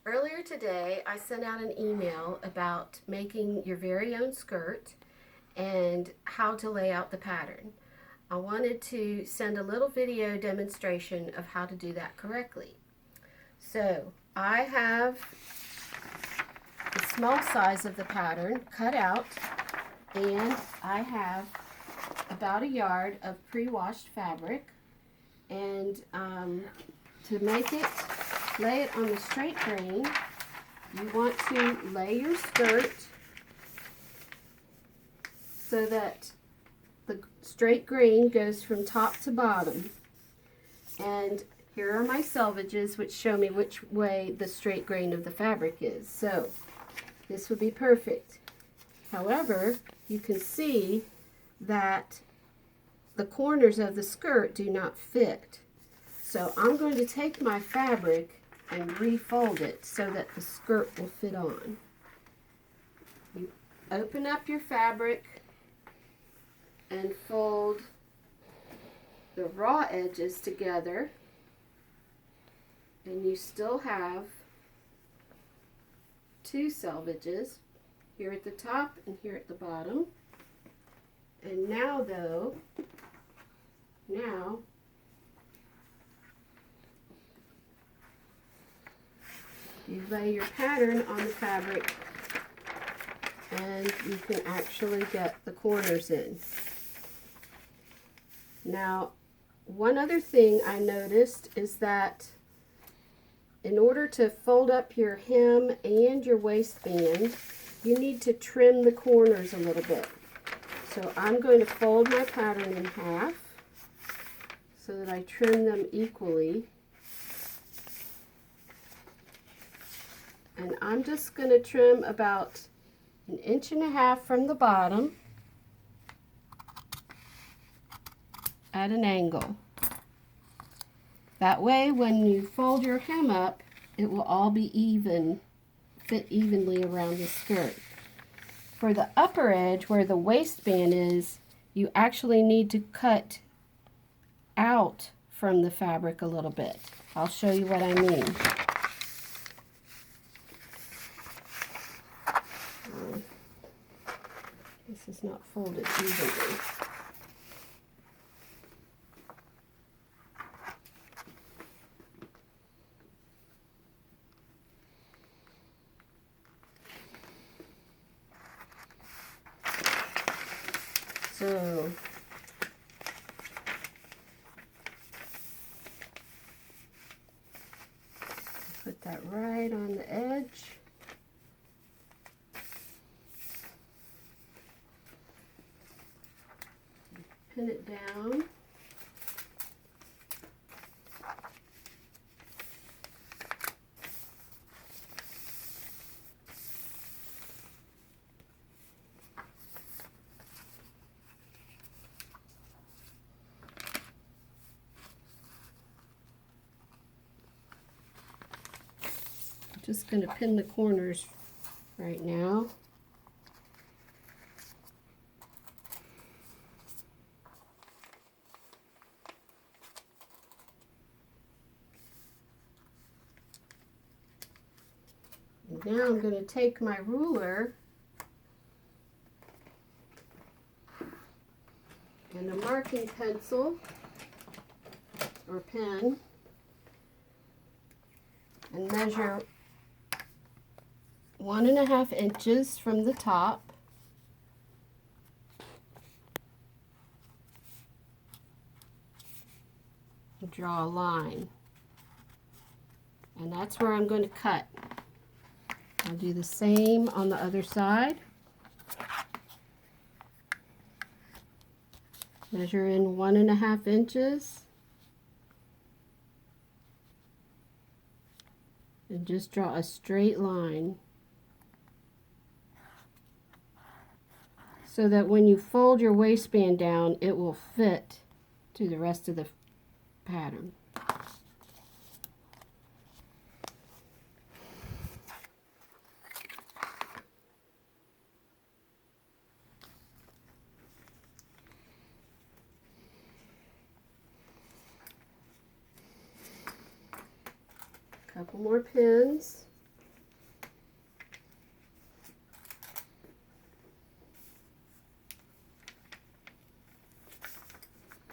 Earlier today, I sent out an email about making your very own skirt and how to lay out the pattern. I wanted to send a little video demonstration of how to do that correctly. So I have the small size of the pattern cut out, and I have about a yard of pre-washed fabric, and to make it, lay it on the straight grain, you want to lay your skirt so that the straight grain goes from top to bottom. And here are my selvages, which show me which way the straight grain of the fabric is. So this would be perfect. However, you can see that the corners of the skirt do not fit. So I'm going to take my fabric and refold it so that the skirt will fit on. You open up your fabric and fold the raw edges together, and you still have two selvages, here at the top and here at the bottom. And now though, you lay your pattern on the fabric and you can actually get the corners in. Now, one other thing I noticed is that in order to fold up your hem and your waistband, you need to trim the corners a little bit. So I'm going to fold my pattern in half so that I trim them equally. And I'm just going to trim about 1.5 inches from the bottom at an angle. That way, when you fold your hem up, it will all be even, fit evenly around the skirt. For the upper edge, where the waistband is, you actually need to cut out from the fabric a little bit. I'll show you what I mean. This is not folded evenly. So put that right on the edge. Pin it down. I'm just going to pin the corners right now. And now I'm going to take my ruler and a marking pencil or pen and measure 1.5 inches from the top. And draw a line. And that's where I'm going to cut. I'll do the same on the other side. Measure in 1.5 inches. And just draw a straight line. So that when you fold your waistband down, it will fit to the rest of the pattern. Couple more pins.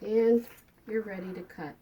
And you're ready to cut.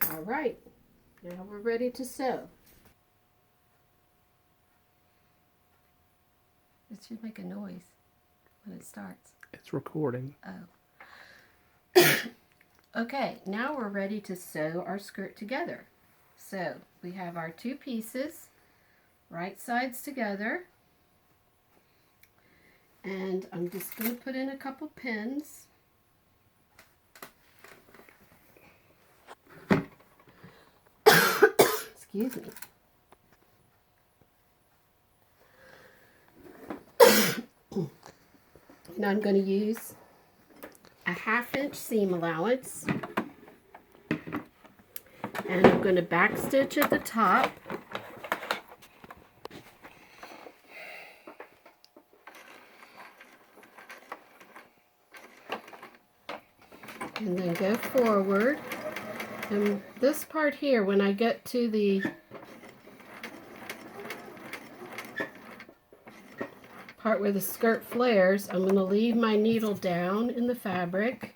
All right, now we're ready to sew. It should make a noise when it starts. It's recording. Oh. Okay, now we're ready to sew our skirt together. So we have our two pieces, right sides together. And I'm just going to put in a couple pins. Excuse me. And I'm going to use a 1/2 inch seam allowance. And I'm going to back stitch at the top. And then go forward. And this part here, when I get to the part where the skirt flares, I'm going to leave my needle down in the fabric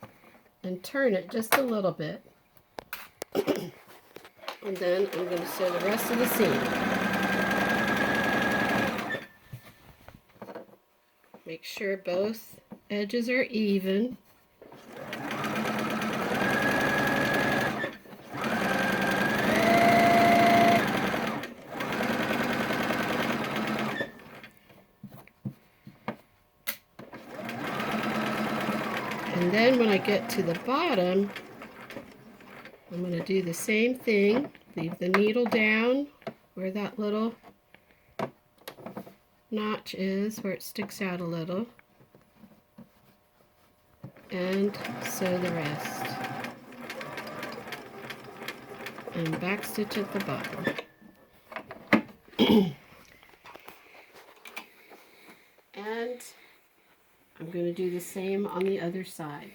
and turn it just a little bit. And then I'm going to sew the rest of the seam. Make sure both edges are even. And then when I get to the bottom, I'm going to do the same thing. Leave the needle down where that little notch is, where it sticks out a little. And sew the rest. And back stitch at the bottom. And I'm going to do the same on the other side.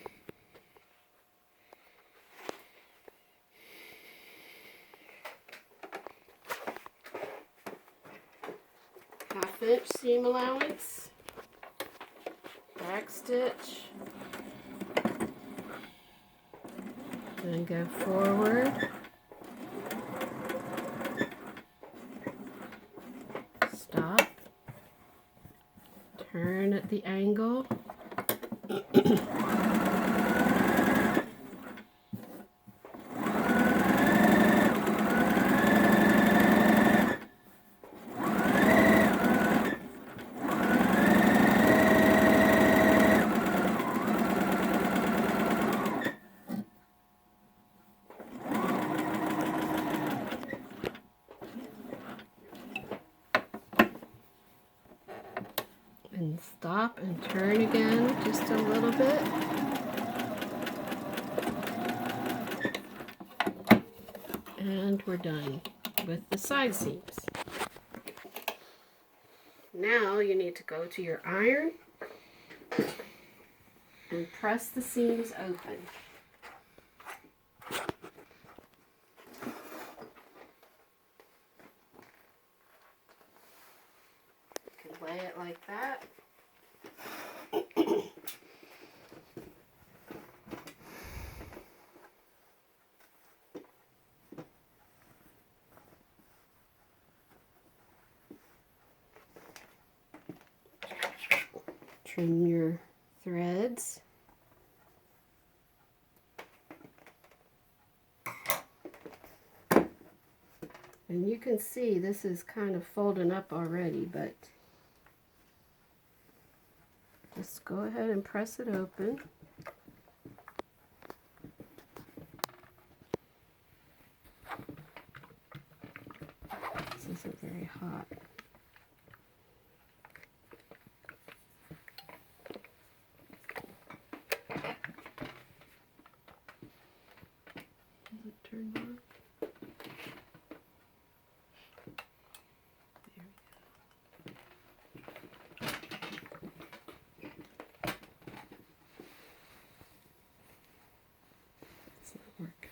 Half-inch seam allowance, back stitch, then go forward, stop, turn at the angle, and stop and turn again just a little bit. And we're done with the side seams. Now you need to go to your iron and press the seams open. You can lay it like that. Trim your threads. And you can see this is kind of folding up already, but go ahead and press it open. This isn't very hot. Does it turn on? Work.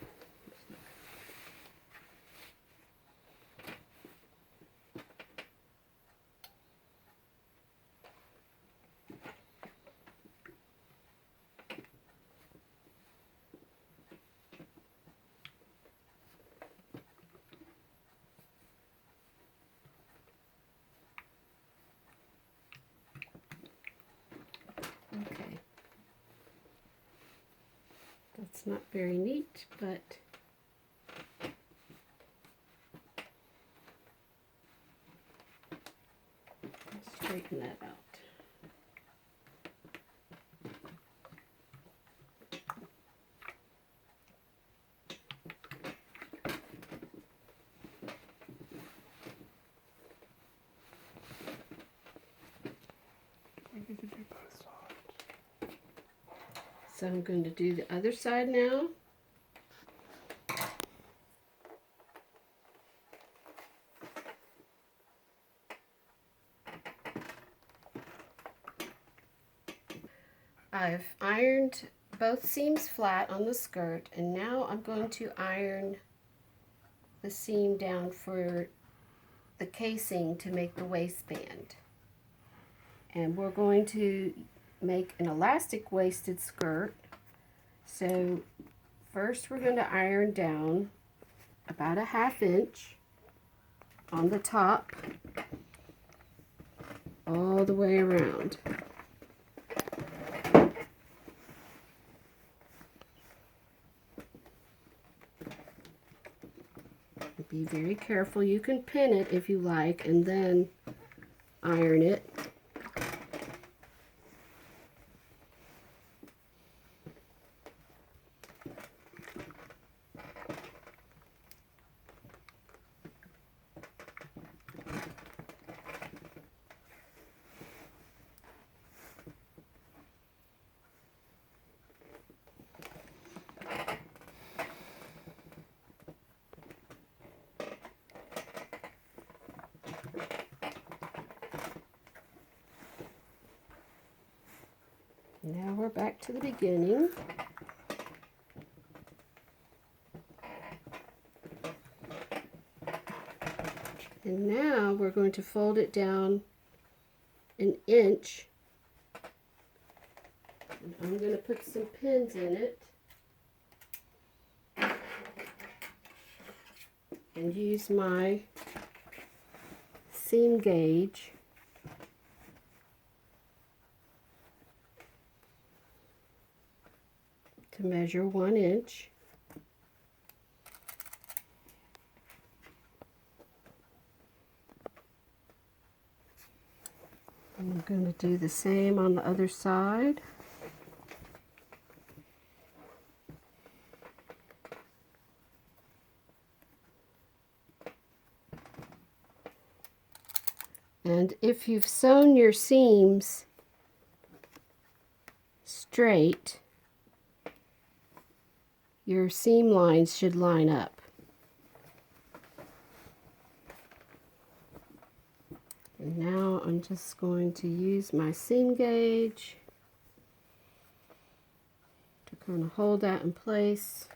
Okay. That's not very neat, but I'll straighten that out. So I'm going to do the other side now. I've ironed both seams flat on the skirt, and now I'm going to iron the seam down for the casing to make the waistband. And we're going to make an elastic waisted skirt. So first we're going to iron down about a 1/2 inch on the top all the way around. Be very careful. You can pin it if you like and then iron it. Now we're back to the beginning. And now we're going to fold it down 1 inch. And I'm going to put some pins in it. And use my seam gauge to measure 1 inch. And I'm going to do the same on the other side. And if you've sewn your seams straight, your seam lines should line up. And now I'm just going to use my seam gauge to kind of hold that in place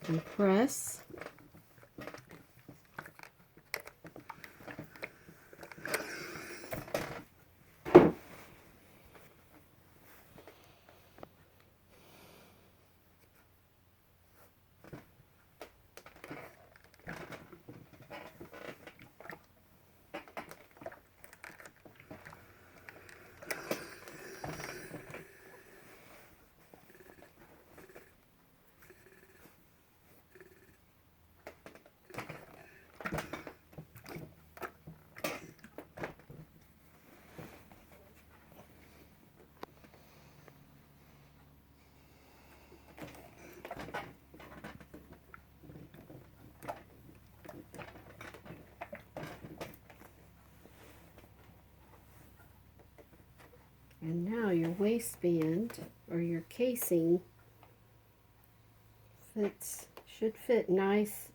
and press. now your waistband or your casing should fit nice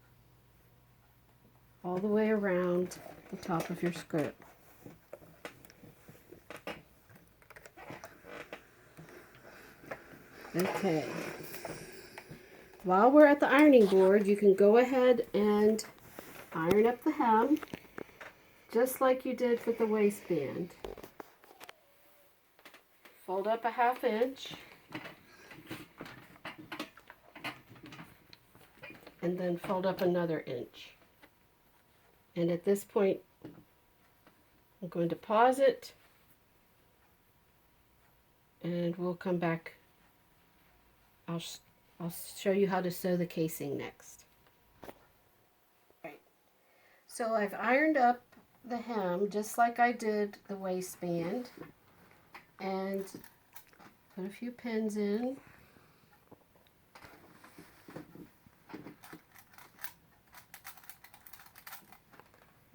all the way around the top of your skirt. Okay. While we're at the ironing board, you can go ahead and iron up the hem just like you did with the waistband. Fold up a 1/2 inch and then fold up another inch. And at this point, I'm going to pause it and we'll come back. I'll show you how to sew the casing next. Right. So I've ironed up the hem just like I did the waistband and put a few pins in.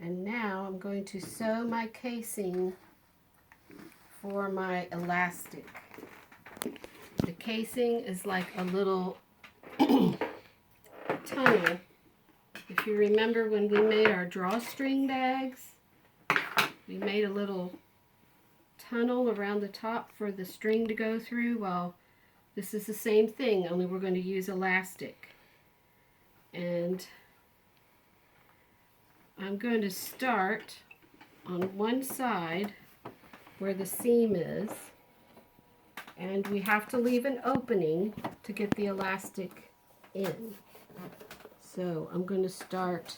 And now I'm going to sew my casing for my elastic. The casing is like a little tunnel. If you remember when we made our drawstring bags, we made a little tunnel around the top for the string to go through. Well, this is the same thing, only we're going to use elastic. And I'm going to start on one side where the seam is, and we have to leave an opening to get the elastic in. So I'm going to start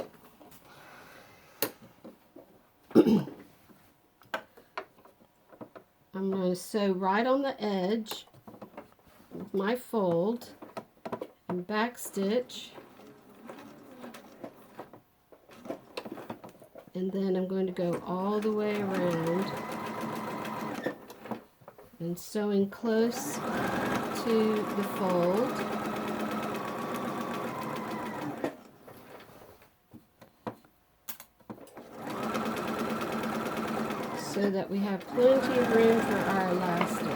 I'm going to sew right on the edge with my fold and back stitch, and then I'm going to go all the way around and sewing close to the fold. So that we have plenty of room for our elastic.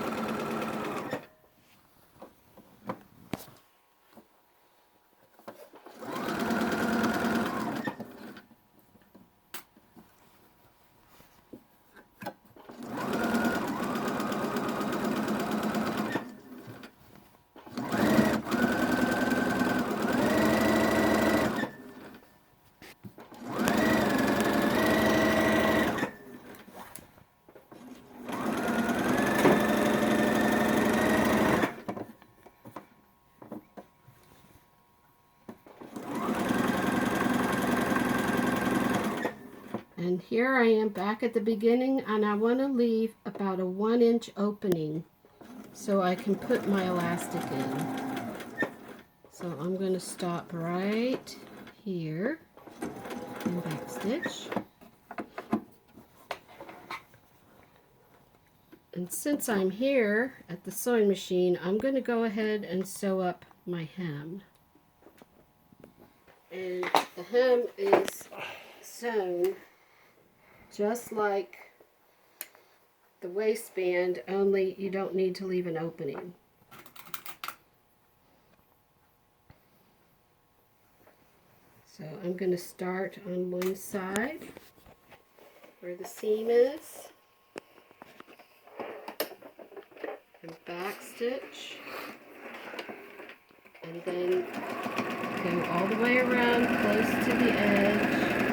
And here I am back at the beginning, and I want to leave about a 1-inch opening so I can put my elastic in. So I'm going to stop right here and back stitch. And since I'm here at the sewing machine, I'm going to go ahead and sew up my hem. And the hem is sewn just like the waistband, only you don't need to leave an opening. So I'm going to start on one side where the seam is and back stitch, and then go all the way around close to the edge.